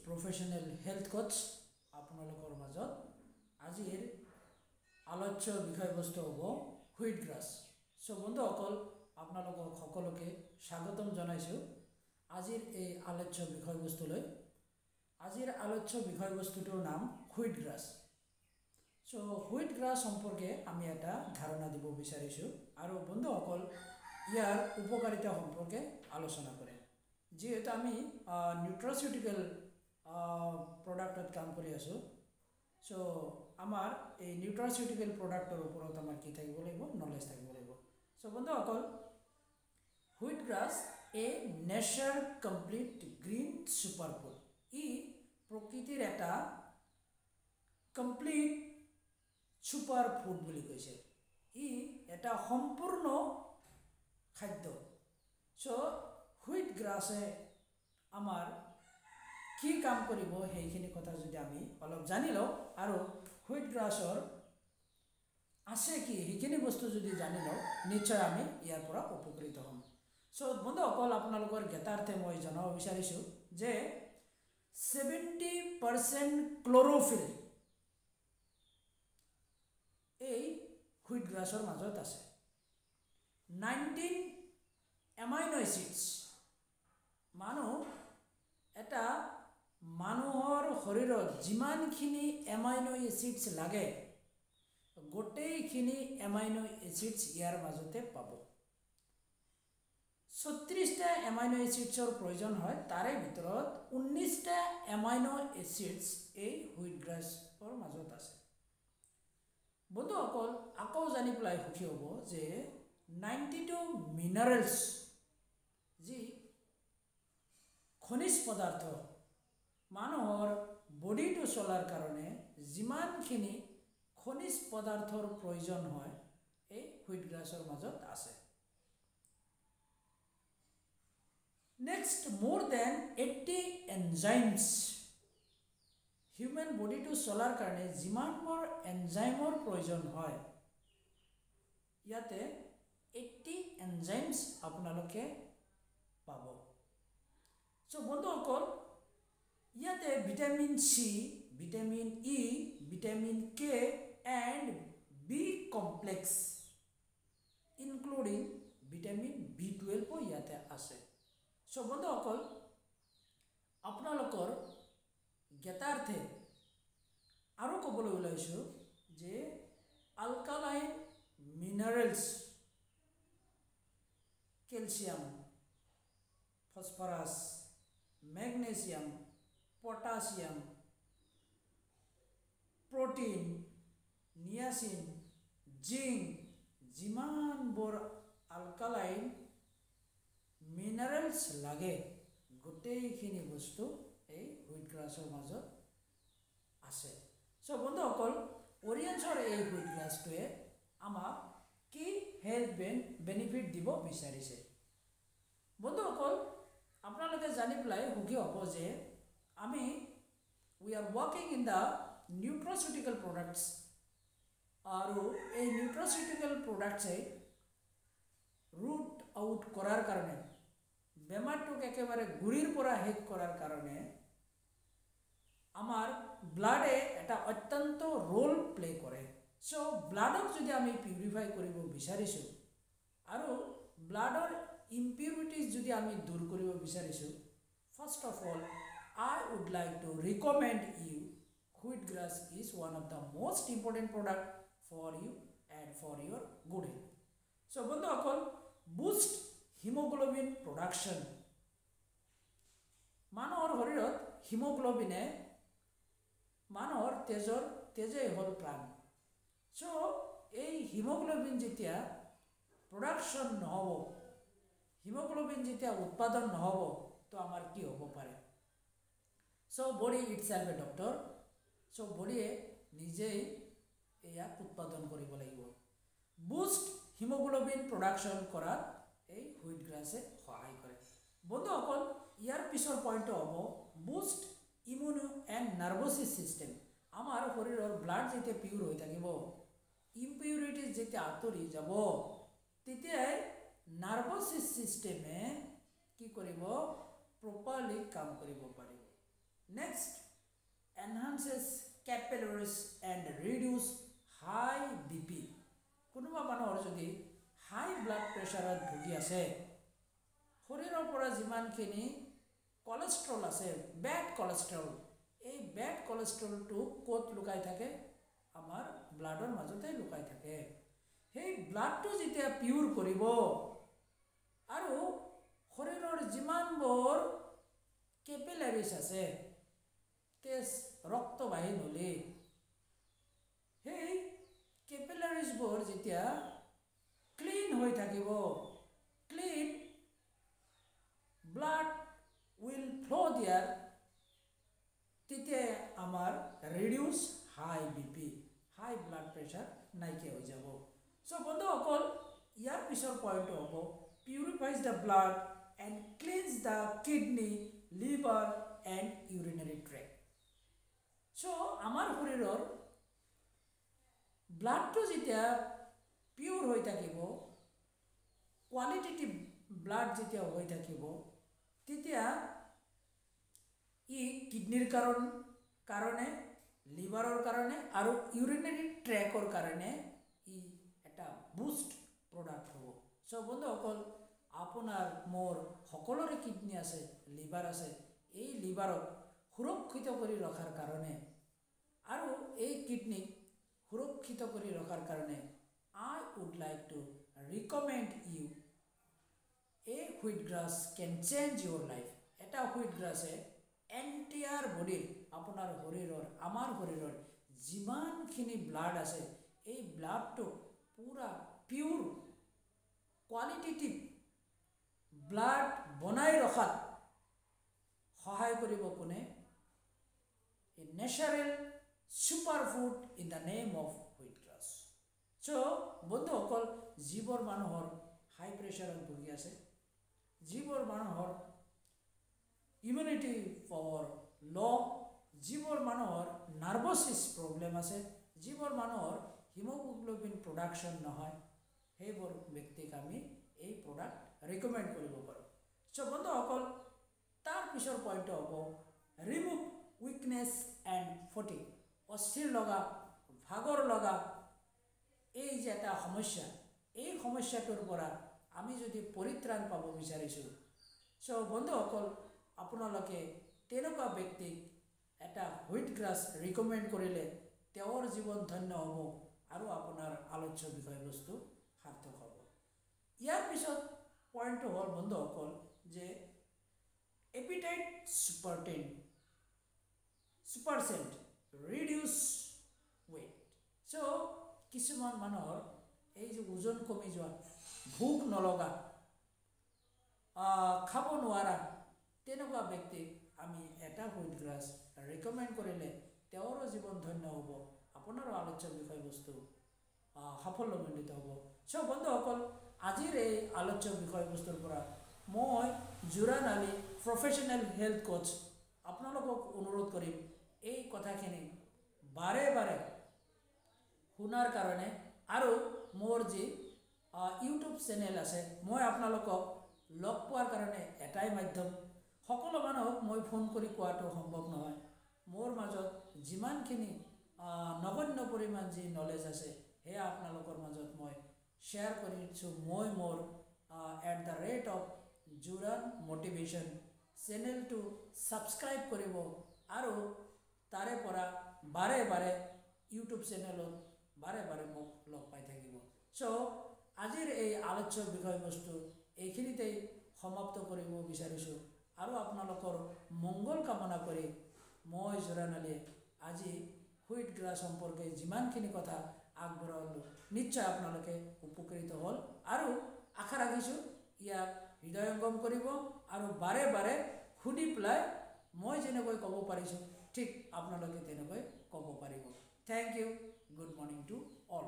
Professional health Koch আপোনালোকৰ মাজত আজিৰ আলোচ্য বিষয়বস্তু হ'ব হুইট গ্ৰাছ। সো বন্ধুসকল আপোনালোকক সকলোকে স্বাগতম জনাইছোঁ আজিৰ এই আলোচ্য বিষয়বস্তুলৈ। আজিৰ আলোচ্য বিষয়বস্তুটোৰ নাম wheat grass. So wheat grass সম্পৰ্কে আমি এটা ধাৰণা দিব বিচাৰিছোঁ আৰু বন্ধুসকল ইয়াৰ উপকাৰিতা সম্পৰ্কে আলোচনা কৰে। যেহেতু আমি নিউট্ৰাচিউটিকেল প্ৰডাক্টত কাম কৰি আছোঁ, সো আমাৰ এই নিউট্ৰাচিউটিকেল প্ৰডাক্টৰ ওপৰত আমাৰ কি থাকিব লাগিব, নলেজ থাকিব লাগিব। সো বন্ধুসকল হুইট গ্ৰাছ এ নেচাৰ কমপ্লিট গ্ৰীণ ছুপাৰফুড। ই প্ৰকৃতিৰ এটা কমপ্লিট ছুপাৰ ফুড বুলি কৈছে। ই এটা সম্পূৰ্ণ খাদ্য। সো হুইট গ্ৰাছে আমাৰ কি কাম কৰিব সেইখিনি কথা যদি আমি অলপ জানি লওঁ আৰু হুইট গ্ৰাছৰ আছে কি সেইখিনি বস্তু যদি জানি লওঁ, নিশ্চয় আমি ইয়াৰ পৰা উপকৃত হ'ম। সো বন্ধুসকল আপোনালোকৰ জ্ঞাতাৰ্থে মই জনাব বিচাৰিছোঁ যে 70% ক্ল'ৰ'ফিল এই হুইট গ্ৰাছৰ মাজত আছে। 19 এমাইনো এচিডছ। মানুহৰ শৰীৰত যিমানখিনি এমাইনো এচিডছ লাগে গোটেইখিনি এমাইনো এচিডছ ইয়াৰ মাজতে পাব। 36টা এমাইনো এচিডছৰ প্ৰয়োজন হয়, তাৰে ভিতৰত 19টা এমাইনো এচিডছ এই হুইট গ্ৰাছৰ মাজত আছে। বন্ধুসকল আকৌ জানি পেলাই সুখী হ'ব যে 92 মিনাৰেলছ, যি খনিজ পদাৰ্থ মানুহৰ বডিটো চলাৰ কাৰণে যিমানখিনি খনিজ পদাৰ্থৰ প্ৰয়োজন হয় এই হুইট গ্ৰাছৰ মাজত আছে। নেক্সট, মোৰ দেন 80 এনজাইমছ। হিউমেন বডিটো চলাৰ কাৰণে যিমানবোৰ এনজাইমৰ প্ৰয়োজন হয় ইয়াতে 80 এনজাইমছ আপোনালোকে পাব। সো বন্ধুসকল ইয়াতে vitamin C, vitamin E, vitamin K and B complex including vitamin B12 ইয়াতে আছে। সো বন্ধুসকল আপোনালোকৰ জ্ঞাতাৰ্থে আৰু ক'বলৈ ওলাইছোঁ যে alkaline minerals, calcium, phosphorus, magnesium, potassium, protein, niacin, zinc, যিমানবোৰ আলকালাইন মিনাৰেলছ লাগে গোটেইখিনি বস্তু এই হুইট গ্ৰাছৰ মাজত আছে। সো বন্ধুসকল অৰিয়েন্সৰ এই হুইট গ্ৰাছটোৱে আমাক কি হেল্থ বেনিফিট দিব বিচাৰিছে। বন্ধুসকল আপোনালোকে জানি পেলাই সুখী হ'ব যে we are working in the nutraceutical products, আৰু এই নিউট্ৰাচিউটিকেল প্ৰডাক্টছে ৰুট আউট কৰাৰ কাৰণে, বেমাৰটোক একেবাৰে গুৰিৰ পৰা শেষ কৰাৰ কাৰণে আমাৰ ব্লাডে এটা অত্যন্ত ৰোল প্লে কৰে। সো ব্লাডক যদি আমি পিউৰিফাই কৰিব বিচাৰিছোঁ আৰু ব্লাডৰ ইম্পিউৰিটিজ যদি আমি দূৰ কৰিব বিচাৰিছোঁ, first of all I would like to recommend you wheat grass is one of the most important product for you and for your good health. So বন্ধুসকল বুষ্ট হিমোগ্লোবিন প্ৰডাকশ্যন। মানুহৰ শৰীৰত হিমোগ্লোবিনে মানুহৰ তেজেই হ'ল প্ৰাণ। সো এই হিমোগ্লোবিন যেতিয়া production নহ'ব, haemoglobin যেতিয়া উৎপাদন নহ'ব, তো আমাৰ কি হ'ব পাৰে? সো বডি ইটসেল্ফ এ ডক্টৰ। সো বডিয়ে নিজেই ইয়াক উৎপাদন কৰিব লাগিব। বুষ্ট হিমোগ্লোবিন প্ৰডাকশ্যন কৰাত এই হুইট গ্ৰাছে সহায় কৰে। বন্ধুসকল ইয়াৰ পিছৰ পইণ্টটো হ'ব Boost immune and nervous system. আমাৰ শৰীৰৰ ব্লাড যেতিয়া পিউৰ হৈ থাকিব, ইম্পিউৰিটিজ যেতিয়া আঁতৰি যাব, তেতিয়াই নাৰ্ভাছ ছিষ্টেমে কি কৰিব, প্ৰপাৰলি কাম কৰিব পাৰিব। Next, enhances capillaries and reduce high BP. কোনোবা মানুহৰ যদি হাই ব্লাড প্ৰেছাৰত ভুগি আছে, শৰীৰৰ পৰা যিমানখিনি কোলেষ্ট্ৰল আছে, বেড কোলেষ্ট্ৰল, এই বেড কোলেষ্ট্ৰলটো ক'ত লুকাই থাকে? আমাৰ ব্লাডৰ মাজতে লুকাই থাকে। সেই ব্লাডটো যেতিয়া পিউৰ কৰিব আৰু শৰীৰৰ যিমানবোৰ কেপিলাৰিজ আছে, তেজ ৰক্তবাহী নলী, সেই কেপিলাৰিজবোৰ যেতিয়া ক্লিন হৈ থাকিব, ক্লিন ব্লাড উইল ফ্ল' দিয়াৰ, তেতিয়া আমাৰ reduce high BP, high blood pressure নাইকিয়া হৈ যাব। চ' বন্ধুসকল, ইয়াৰ পিছৰ পইণ্টটো হ'ব purifies the blood and cleanse the kidney, liver and urinary tract. So' আমাৰ শৰীৰৰ ব্লাডটো যেতিয়া পিউৰ হৈ থাকিব, কোৱালিটেটিভ ব্লাড যেতিয়া হৈ থাকিব, তেতিয়া ই কিডনিৰ কাৰণে, লিভাৰৰ কাৰণে আৰু ইউৰিনাৰী ট্ৰেকৰ কাৰণে ই এটা বুষ্ট প্ৰডাক্ট হ'ব। চ' বন্ধুসকল, আপোনাৰ মোৰ সকলোৰে কিডনি আছে, লিভাৰ আছে। এই লিভাৰক সুৰক্ষিত কৰি ৰখাৰ কাৰণে আৰু এই কিডনিক সুৰক্ষিত কৰি ৰখাৰ কাৰণে I would like to recommend you a wheatgrass can change your life. এটা wheatgrassে এণ্টায়াৰ বডিৰ, আপোনাৰ শৰীৰৰ, আমাৰ শৰীৰৰ যিমানখিনি ব্লাড আছে, এই ব্লাডটো পুৰা পিউৰ কোৱালিটেটিভ ব্লাড বনাই ৰখাত সহায় কৰিব কোনে? A natural super food in the name of wheatgrass. So' বন্ধুসকল, যিবোৰ মানুহৰ হাই প্ৰেছাৰত ভুগি আছে, যিবোৰ মানুহৰ ইমিউনিটি পাৱাৰ ল', যিবোৰ মানুহৰ নাৰ্ভাছ প্ৰব্লেম আছে, যিবোৰ মানুহৰ হিমোগ্লোবিন প্ৰডাকশ্যন নহয়, সেইবোৰ ব্যক্তিক আমি এই প্ৰডাক্ট ৰিকমেণ্ড কৰিব পাৰোঁ। চ' বন্ধুসকল, তাৰ পিছৰ পইণ্টটো হ'ব ৰিমুভ উইকনেছ এণ্ড ফটিগ। অস্থিৰ লগা, ভাগৰ লগা, এই যে এটা সমস্যা, এই সমস্যাটোৰ পৰা আমি যদি পৰিত্ৰাণ পাব বিচাৰিছোঁ, চ' বন্ধুসকল, আপোনালোকে তেনেকুৱা ব্যক্তিক এটা হুইটগ্ৰাছ ৰিকমেণ্ড কৰিলে তেওঁৰ জীৱন ধন্য হ'ব আৰু আপোনাৰ আলোচ্য বিষয়বস্তু সাৰ্থক হ'ব। ইয়াৰ পিছত পইণ্টটো হ'ল বন্ধুসকল যে এপিটাইট সুপাৰচেণ্ট ৰিডিউচ ৱেইট। চ' কিছুমান মানুহৰ এই যে ওজন কমি যোৱা, ভোক নলগা, খাব নোৱাৰা, তেনেকুৱা ব্যক্তিক আমি এটা হুইটগ্ৰাছ ৰিকমেণ্ড কৰিলে তেওঁৰো জীৱন ধন্য হ'ব, আপোনাৰো আলোচ্য বিষয়বস্তু সাফল্যমণ্ডিত হ'ব। চ' বন্ধুসকল, আজিৰ এই আলোচ্য বিষয়বস্তুৰ পৰা মই জুৰান আলী, প্ৰফেশ্যনেল হেল্থ কোচ, আপোনালোকক অনুৰোধ কৰিম এই কথাখিনি বাৰে বাৰে শুনাৰ কাৰণে। আৰু মোৰ যি ইউটিউব চেনেল আছে, মই আপোনালোকক লগ পোৱাৰ কাৰণে এটাই মাধ্যম। সকলো মানুহক মই ফোন কৰি কোৱাটো সম্ভৱ নহয়। মোৰ মাজত যিমানখিনি নগণ্য পৰিমাণ যি নলেজ আছে, সেয়া আপোনালোকৰ মাজত মই শ্বেয়াৰ কৰিছোঁ। মই মোৰ @জুৰান মটিভেশ্যন চেনেলটো ছাবস্ক্ৰাইব কৰিব আৰু তাৰে পৰা বাৰে বাৰে ইউটিউব চেনেলত বাৰে বাৰে মোক লগ পাই থাকিব। চ' আজিৰ এই আলোচ্য বিষয়বস্তু এইখিনিতেই সমাপ্ত কৰিব বিচাৰিছোঁ আৰু আপোনালোকৰ মংগল কামনা কৰি মই জুৰান আলীয়ে আজি হুইটগ্ৰাছ সম্পৰ্কে যিমানখিনি কথা আগবঢ়ালোঁ, নিশ্চয় আপোনালোকে উপকৃত হ'ল আৰু আশা ৰাখিছোঁ ইয়াক হৃদয়ংগম কৰিব আৰু বাৰে বাৰে শুনি পেলাই মই যেনেকৈ ক'ব পাৰিছোঁ, ঠিক আপোনালোকে তেনেকৈ ক'ব পাৰিব। Thank you. Good morning to all.